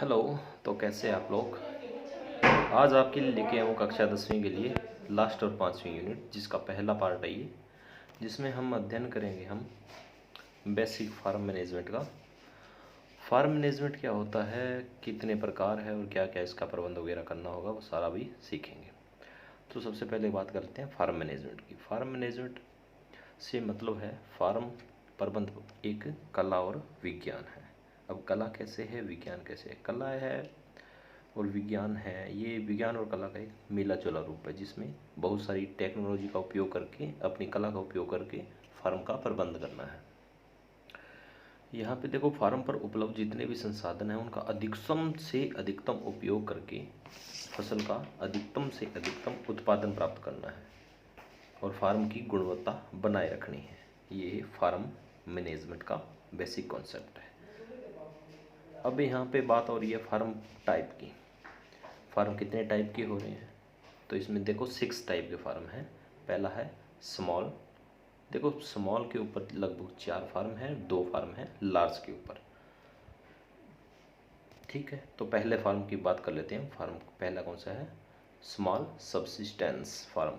Hello. तो कैसे हैं आप लोग। आज आपके लिए लेके आया हूँ कक्षा 10वीं के लिए लास्ट और 5वीं यूनिट, जिसका पहला पार्ट है ये, जिसमें हम अध्ययन करेंगे हम बेसिक फार्म मैनेजमेंट का। फार्म मैनेजमेंट क्या होता है, कितने प्रकार है और क्या क्या इसका प्रबंध वगैरह करना होगा, वो सारा भी सीखेंगे। तो सबसे पहले बात करते हैं फार्म मैनेजमेंट की। फार्म मैनेजमेंट से मतलब है फार्म प्रबंध एक कला और विज्ञान है। अब कला कैसे है, विज्ञान कैसे है। कला है और विज्ञान है, ये विज्ञान और कला का एक मिला जुला रूप है, जिसमें बहुत सारी टेक्नोलॉजी का उपयोग करके, अपनी कला का उपयोग करके फार्म का प्रबंध करना है। यहाँ पे देखो, फार्म पर उपलब्ध जितने भी संसाधन हैं उनका अधिकतम से अधिकतम उपयोग करके फसल का अधिकतम से अधिकतम उत्पादन प्राप्त करना है और फार्म की गुणवत्ता बनाए रखनी है। ये फार्म मैनेजमेंट का बेसिक कॉन्सेप्ट है। अब यहाँ पे बात हो रही है फार्म टाइप की। फार्म कितने टाइप के हो रहे हैं, तो इसमें देखो 6 टाइप के फार्म हैं। पहला है स्मॉल। देखो स्मॉल के ऊपर लगभग 4 फार्म हैं, 2 फार्म हैं लार्ज के ऊपर। ठीक है, तो पहले फार्म की बात कर लेते हैं। फार्म पहला कौन सा है, स्मॉल सबसिस्टेंस फार्म।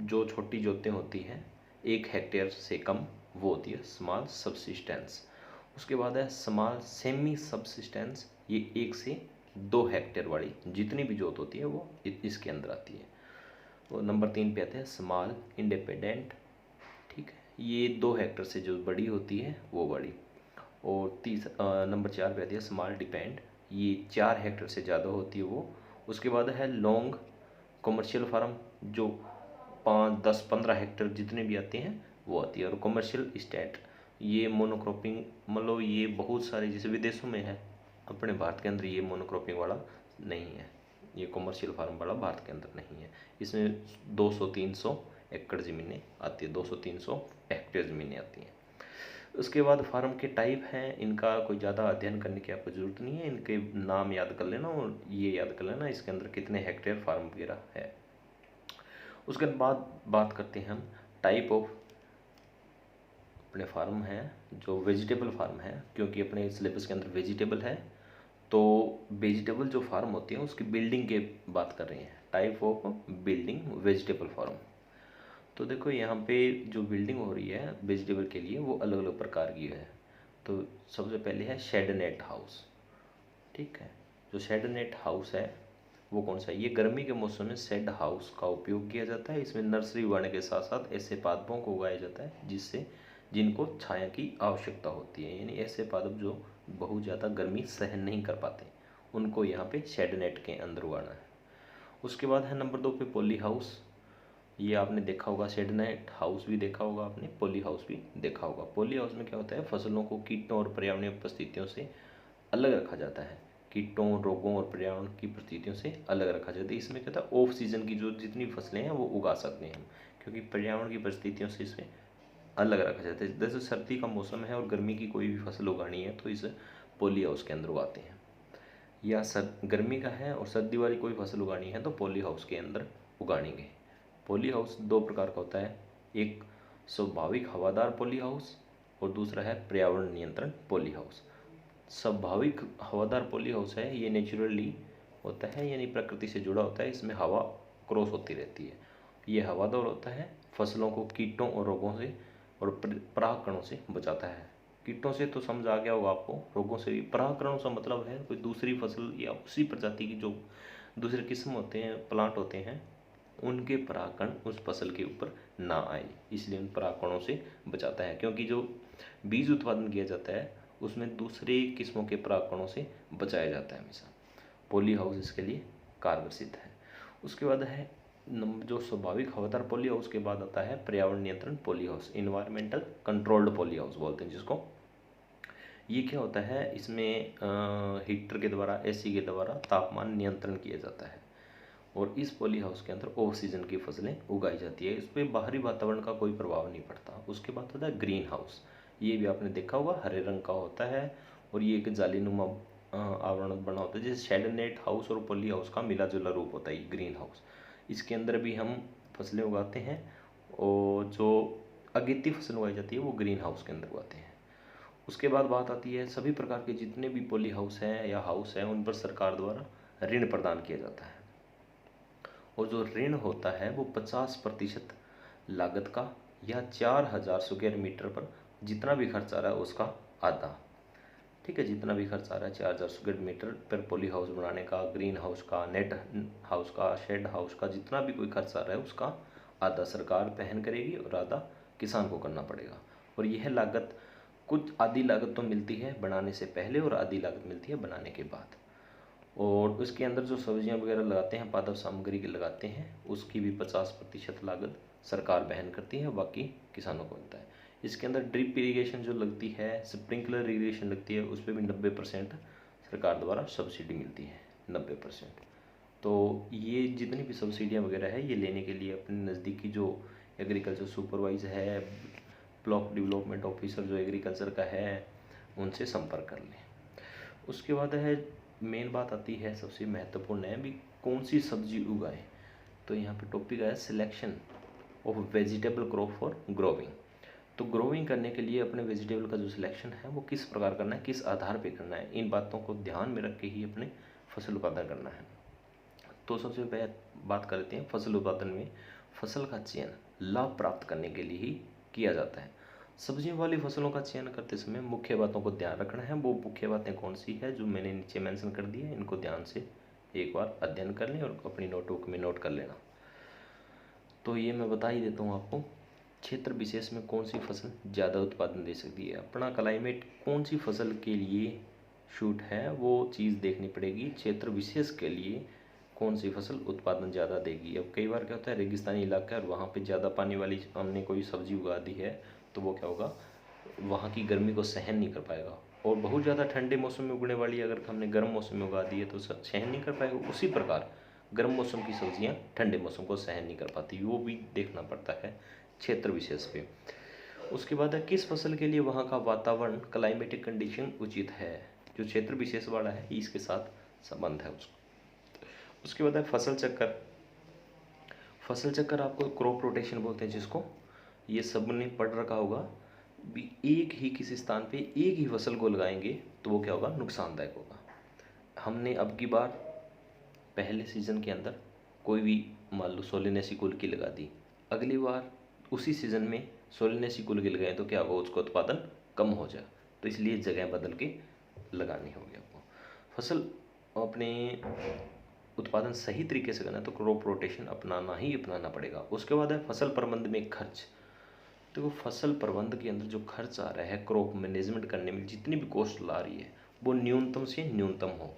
जो छोटी जोतें होती हैं 1 हेक्टेयर से कम, वो होती है स्मॉल सबसिस्टेंस। उसके बाद है स्मॉल सेमी सबसिस्टेंस, ये 1 से 2 हेक्टेयर वाली जितनी भी जोत होती है वो इसके अंदर आती है। और नंबर 3 पे आते हैं स्मॉल इंडिपेंडेंट। ठीक है, ये 2 हेक्टेयर से जो बड़ी होती है वो बड़ी। और नंबर 4 पे आती है स्मॉल डिपेंड, ये 4 हेक्टेयर से ज़्यादा होती है वो। उसके बाद है लॉन्ग कमर्शियल फार्म, जो 5, 10, 15 हेक्टेयर जितने भी आते हैं वो आती है। और कमर्शियल स्टेट, ये मोनोक्रॉपिंग, मतलब ये बहुत सारे जैसे विदेशों में है, अपने भारत के अंदर ये मोनोक्रॉपिंग वाला नहीं है, ये कमर्शियल फार्म वाला भारत के अंदर नहीं है। इसमें 200-300 एकड़ ज़मीनें आती है, 200-300 हेक्टेयर ज़मीनें आती हैं। उसके बाद फार्म के टाइप हैं, इनका कोई ज़्यादा अध्ययन करने की आपको ज़रूरत नहीं है, इनके नाम याद कर लेना और ये याद कर लेना इसके अंदर कितने हेक्टेयर फार्म वगैरह है। उसके बाद बात करते हैं हम टाइप ऑफ अपने फार्म है, जो वेजिटेबल फार्म है, क्योंकि अपने सिलेबस के अंदर वेजिटेबल है, तो वेजिटेबल जो फार्म होती है उसकी बिल्डिंग के बात कर रहे हैं। Type of building vegetable farm. तो देखो यहाँ पे जो बिल्डिंग हो रही है वेजिटेबल के लिए वो अलग अलग प्रकार की है। तो सबसे पहले है शेड नेट हाउस। ठीक है, जो शेड नेट हाउस है वो कौन सा है, ये गर्मी के मौसम में शेड हाउस का उपयोग किया जाता है। इसमें नर्सरी उगाने के साथ साथ ऐसे पादपों को उगाया जाता है जिनको छाया की आवश्यकता होती है, यानी ऐसे पादप जो बहुत ज़्यादा गर्मी सहन नहीं कर पाते, उनको यहाँ पे शेड नेट के अंदर उगाना है। उसके बाद है नंबर 2 पे पॉली हाउस। ये आपने देखा होगा, शेड नेट हाउस भी देखा होगा आपने, पॉली हाउस भी देखा होगा। पॉली हाउस में क्या होता है, फसलों को कीटों और पर्यावरणीय परिस्थितियों से अलग रखा जाता है। कीटों, रोगों और पर्यावरण की परिस्थितियों से अलग रखा जाता है। इसमें क्या होता है, ऑफ सीजन की जो जितनी फसलें हैं वो उगा सकते हैं हम, क्योंकि पर्यावरण की परिस्थितियों से इसमें अलग रखा जाता है। जैसे सर्दी का मौसम है और गर्मी की कोई भी फसल उगानी है तो इस पॉली हाउस के अंदर उगाते हैं। या गर्मी का है और सर्दी वाली कोई फसल उगानी है तो पॉली हाउस के अंदर उगाएंगे। पॉली हाउस 2 प्रकार का होता है, एक स्वाभाविक हवादार पॉली हाउस और दूसरा है पर्यावरण नियंत्रण पॉली हाउस। स्वाभाविक हवादार पॉली हाउस है, ये नेचुरली होता है, यानी प्रकृति से जुड़ा होता है, इसमें हवा क्रॉस होती रहती है। ये हवादार होता है, फसलों को कीटों और रोगों से और परागकणों से बचाता है। कीटों से तो समझ आ गया होगा आपको, रोगों से भी। परागकणों से मतलब है कोई दूसरी फसल या उसी प्रजाति की जो दूसरे किस्म होते हैं, प्लांट होते हैं, उनके परागकण उस फसल के ऊपर ना आए, इसलिए उन परागकणों से बचाता है। क्योंकि जो बीज उत्पादन किया जाता है उसमें दूसरे किस्मों के परागकणों से बचाया जाता है हमेशा। पॉली हाउस इसके लिए कारगर सिद्ध है। उसके बाद है जो स्वाभाविक हवादार पॉली हाउस के बाद आता है पर्यावरण नियंत्रण poly house, environmental controlled poly house बोलते हैं जिसको। ये क्या होता है, इसमें हीटर के द्वारा, एसी के द्वारा तापमान नियंत्रण किया जाता है और इस पॉली हाउस के अंदर ऑफ सीजन की फसलें उगाई जाती है। इस पर बाहरी वातावरण का कोई प्रभाव नहीं पड़ता। उसके बाद होता है ग्रीन हाउस। ये भी आपने देखा होगा, हरे रंग का होता है और ये एक जालीनुमा आवरण बना होता है, जैसे शेड नेट हाउस और पॉली हाउस का मिला जुला रूप होता है ये ग्रीन हाउस। इसके अंदर भी हम फसलें उगाते हैं और जो अगेती फसल उगाई जाती है वो ग्रीन हाउस के अंदर उगाते हैं। उसके बाद बात आती है सभी प्रकार के जितने भी पॉली हाउस हैं या हाउस हैं उन पर सरकार द्वारा ऋण प्रदान किया जाता है, और जो ऋण होता है वो 50% लागत का या 4000 स्क्वायर मीटर पर जितना भी खर्च आ रहा है उसका आधा। ठीक है, जितना भी खर्च आ रहा है 4000 स्क्वायर मीटर पर पॉली हाउस बनाने का, ग्रीन हाउस का, नेट हाउस का, शेड हाउस का, जितना भी कोई खर्च आ रहा है उसका आधा सरकार वहन करेगी और आधा किसान को करना पड़ेगा। और यह लागत कुछ आधी लागत तो मिलती है बनाने से पहले और आधी लागत मिलती है बनाने के बाद। और उसके अंदर जो सब्जियां वगैरह लगाते हैं, पादप सामग्री के लगाते हैं, उसकी भी 50% लागत सरकार वहन करती है, बाकी किसानों को मिलता है। इसके अंदर ड्रिप इरीगेशन जो लगती है, स्प्रिंकलर इरीगेशन लगती है, उस पर भी 90% सरकार द्वारा सब्सिडी मिलती है, 90%। तो ये जितनी भी सब्सिडियाँ वगैरह है ये लेने के लिए अपने नज़दीकी जो एग्रीकल्चर सुपरवाइज है, ब्लॉक डेवलपमेंट ऑफिसर जो एग्रीकल्चर का है, उनसे संपर्क कर लें। उसके बाद है मेन बात आती है, सबसे महत्वपूर्ण है भी कौन सी सब्जी उगाएं। तो यहाँ पे टॉपिक है selection of vegetable crop for growing. तो ग्रोविंग करने के लिए अपने वेजिटेबल का जो सिलेक्शन है वो किस प्रकार करना है, किस आधार पे करना है, इन बातों को ध्यान में रख के ही अपने फसल उत्पादन करना है। तो सबसे पहले बात करते हैं फसल उत्पादन में फसल का चयन लाभ प्राप्त करने के लिए ही किया जाता है। सब्जियों वाली फसलों का चयन करते समय मुख्य बातों को ध्यान रखना है। वो मुख्य बातें कौन सी है जो मैंने नीचे मेंशन कर दी है, इनको ध्यान से एक बार अध्ययन कर लें और अपनी नोटबुक में नोट कर लेना। तो ये मैं बता ही देता हूँ आपको, क्षेत्र विशेष में कौन सी फसल ज़्यादा उत्पादन दे सकती है, अपना क्लाइमेट कौन सी फसल के लिए शूट है वो चीज़ देखनी पड़ेगी। क्षेत्र विशेष के लिए कौन सी फसल उत्पादन ज़्यादा देगी। अब कई बार क्या होता है, रेगिस्तानी इलाका है और वहाँ पे ज़्यादा पानी वाली हमने कोई सब्जी उगा दी है तो वो क्या होगा, वहाँ की गर्मी को सहन नहीं कर पाएगा। और बहुत ज़्यादा ठंडे मौसम में उगने वाली अगर हमने गर्म मौसम में उगा दी है तो सहन नहीं कर पाएगा। उसी प्रकार गर्म मौसम की सब्जियाँ ठंडे मौसम को सहन नहीं कर पाती, वो भी देखना पड़ता है क्षेत्र विशेष पे। उसके बाद है किस फसल के लिए वहाँ का वातावरण क्लाइमेटिक कंडीशन उचित है, जो क्षेत्र विशेष वाला है इसके साथ संबंध है उसको। उसके बाद है फसल चक्कर। फसल चक्कर आपको क्रॉप रोटेशन बोलते हैं जिसको, ये सब ने पढ़ रखा होगा। एक ही किसी स्थान पे एक ही फसल को लगाएंगे तो वो क्या होगा, नुकसानदायक होगा। हमने अब की बार पहले सीज़न के अंदर कोई भी मान लो सोलेनेसी कुल की लगा दी, अगली बार उसी सीज़न में सोलेनेसी कुल की लगाएं तो क्या होगा, उसका उत्पादन कम हो जाए। तो इसलिए जगह बदल के लगानी होगी आपको। फसल अपने उत्पादन सही तरीके से करना है तो क्रॉप रोटेशन अपनाना पड़ेगा। उसके बाद है फसल प्रबंध में खर्च। देखो फसल प्रबंध के अंदर जो खर्च आ रहा है क्रॉप मैनेजमेंट करने में, जितनी भी कॉस्ट ला रही है वो न्यूनतम से न्यूनतम हो।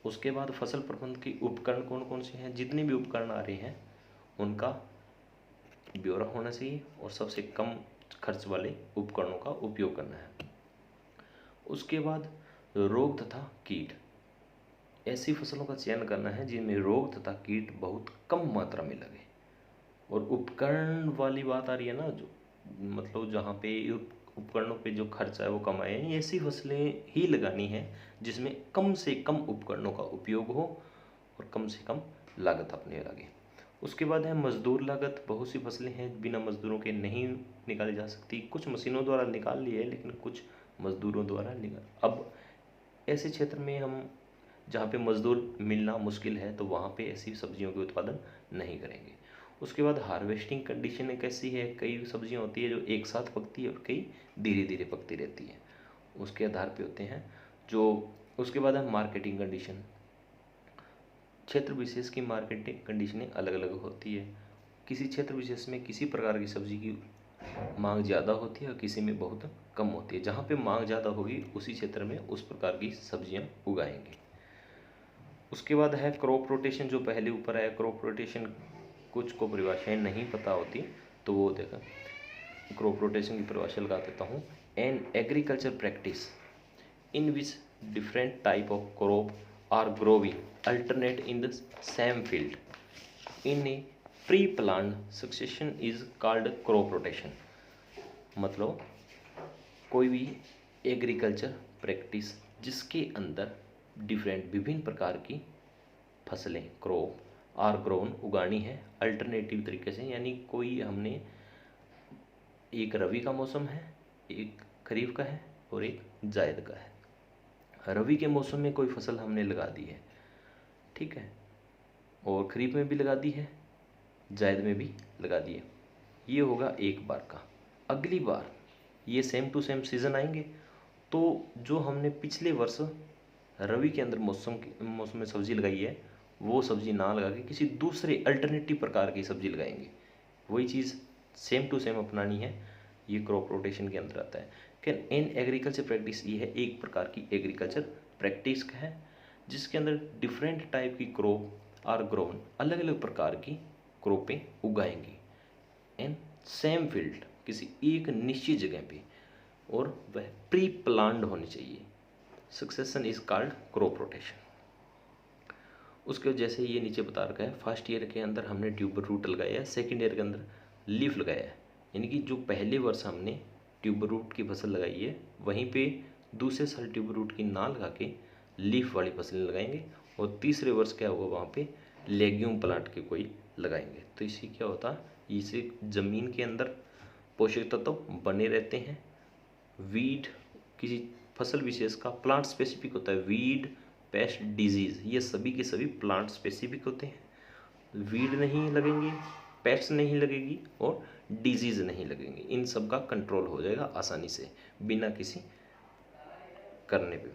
उसके बाद फसल प्रबंध के उपकरण कौन कौन से हैं, जितने भी उपकरण आ रहे हैं उनका ब्यौरा होना चाहिए और सबसे कम खर्च वाले उपकरणों का उपयोग करना है। उसके बाद रोग तथा कीट, ऐसी फसलों का चयन करना है जिनमें रोग तथा कीट बहुत कम मात्रा में लगे। और उपकरण वाली बात आ रही है ना, जो मतलब जहाँ पे उपकरणों पे जो खर्चा है वो कम आए, ऐसी फसलें ही लगानी है जिसमें कम से कम उपकरणों का उपयोग हो और कम से कम लागत अपने लगे। उसके बाद है मजदूर लागत। बहुत सी फसलें हैं बिना मजदूरों के नहीं निकाली जा सकती, कुछ मशीनों द्वारा निकाल ली है लेकिन कुछ मजदूरों द्वारा निकाल। अब ऐसे क्षेत्र में हम जहाँ पे मजदूर मिलना मुश्किल है तो वहाँ पे ऐसी सब्जियों के उत्पादन नहीं करेंगे। उसके बाद हार्वेस्टिंग कंडीशन कैसी है, कई सब्जियाँ होती है जो एक साथ पकती है और कई धीरे धीरे पकती रहती है, उसके आधार पे होते हैं जो। उसके बाद है मार्केटिंग कंडीशन। क्षेत्र विशेष की मार्केटिंग कंडीशनें अलग अलग होती है। किसी क्षेत्र विशेष में किसी प्रकार की सब्जी की मांग ज़्यादा होती है और किसी में बहुत कम होती है। जहाँ पे मांग ज़्यादा होगी उसी क्षेत्र में उस प्रकार की सब्जियाँ उगाएंगे। उसके बाद है क्रॉप रोटेशन, जो पहले ऊपर है। क्रॉप रोटेशन कुछ को परिभाषाएं नहीं पता होती तो वो देखा, क्रॉप रोटेशन की परिभाषा लगा देता हूँ। An agriculture practice in which different type of crop are growing alternate in the same field in a pre planned succession is called crop rotation. मतलब कोई भी एग्रीकल्चर प्रैक्टिस जिसके अंदर विभिन्न प्रकार की फसलें क्रॉप आर ग्रोन उगानी है अल्टरनेटिव तरीके से, यानी कोई हमने एक रबी का मौसम है, एक खरीफ का है और एक जायद का है। रबी के मौसम में कोई फसल हमने लगा दी है, ठीक है, और खरीफ में भी लगा दी है, जायद में भी लगा दी है, ये होगा एक बार का। अगली बार ये सेम टू सेम सीज़न आएंगे, तो जो हमने पिछले वर्ष रबी के अंदर मौसम में सब्जी लगाई है, वो सब्जी ना लगा के किसी दूसरे अल्टरनेटिव प्रकार की सब्जी लगाएंगे। वही चीज़ सेम टू सेम अपनानी है, ये क्रॉप रोटेशन के अंदर आता है। कैन इन एग्रीकल्चर प्रैक्टिस, ये है एक प्रकार की एग्रीकल्चर प्रैक्टिस है जिसके अंदर डिफरेंट टाइप की क्रॉप आर ग्रोन, अलग अलग प्रकार की क्रॉपें उगाएंगी इन सेम फील्ड, किसी एक निश्चित जगह पे, और वह प्री प्लान्ड होनी चाहिए। Succession is called crop rotation. उसके जैसे ये नीचे बता रखा है, फर्स्ट ईयर के अंदर हमने ट्यूबर रूट लगाया है, सेकेंड ईयर के अंदर लीफ लगाया है। यानी कि जो पहले वर्ष हमने ट्यूबर रूट की फसल लगाई है, वहीं पे दूसरे साल ट्यूबर रूट की ना लगा के लीफ वाली फसलें लगाएंगे, और तीसरे वर्ष क्या होगा वहाँ पे लेग्यूम प्लांट के कोई लगाएंगे। तो इससे क्या होता है, इससे ज़मीन के अंदर पोषक तत्व बने रहते हैं। वीड किसी फसल विशेष का प्लांट स्पेसिफिक होता है, वीड पेस्ट डिजीज़ ये सभी के सभी प्लांट स्पेसिफिक होते हैं। वीड नहीं लगेंगी, पेस्ट नहीं लगेगी और डिजीज़ नहीं लगेंगी, इन सब का कंट्रोल हो जाएगा आसानी से बिना किसी करने पे।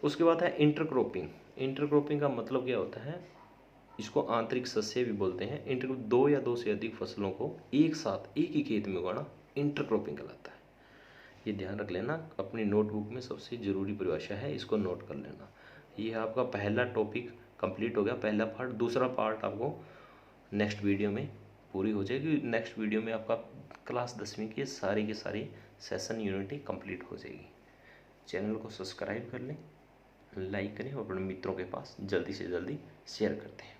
उसके बाद है इंटरक्रॉपिंग। इंटरक्रॉपिंग का मतलब क्या होता है, इसको आंतरिक सस्य भी बोलते हैं। इंटर दो या दो से अधिक फसलों को एक साथ एक ही खेत में उगाना इंटरक्रॉपिंग कहलाता है। ये ध्यान रख लेना, अपनी नोटबुक में सबसे ज़रूरी परिभाषा है, इसको नोट कर लेना। ये आपका पहला टॉपिक कंप्लीट हो गया, पहला पार्ट। दूसरा पार्ट आपको नेक्स्ट वीडियो में पूरी हो जाएगी। नेक्स्ट वीडियो में आपका क्लास 10वीं के सारे सेशन यूनिटी कंप्लीट हो जाएगी। चैनल को सब्सक्राइब कर लें, लाइक करें और अपने मित्रों के पास जल्दी से जल्दी शेयर करते हैं।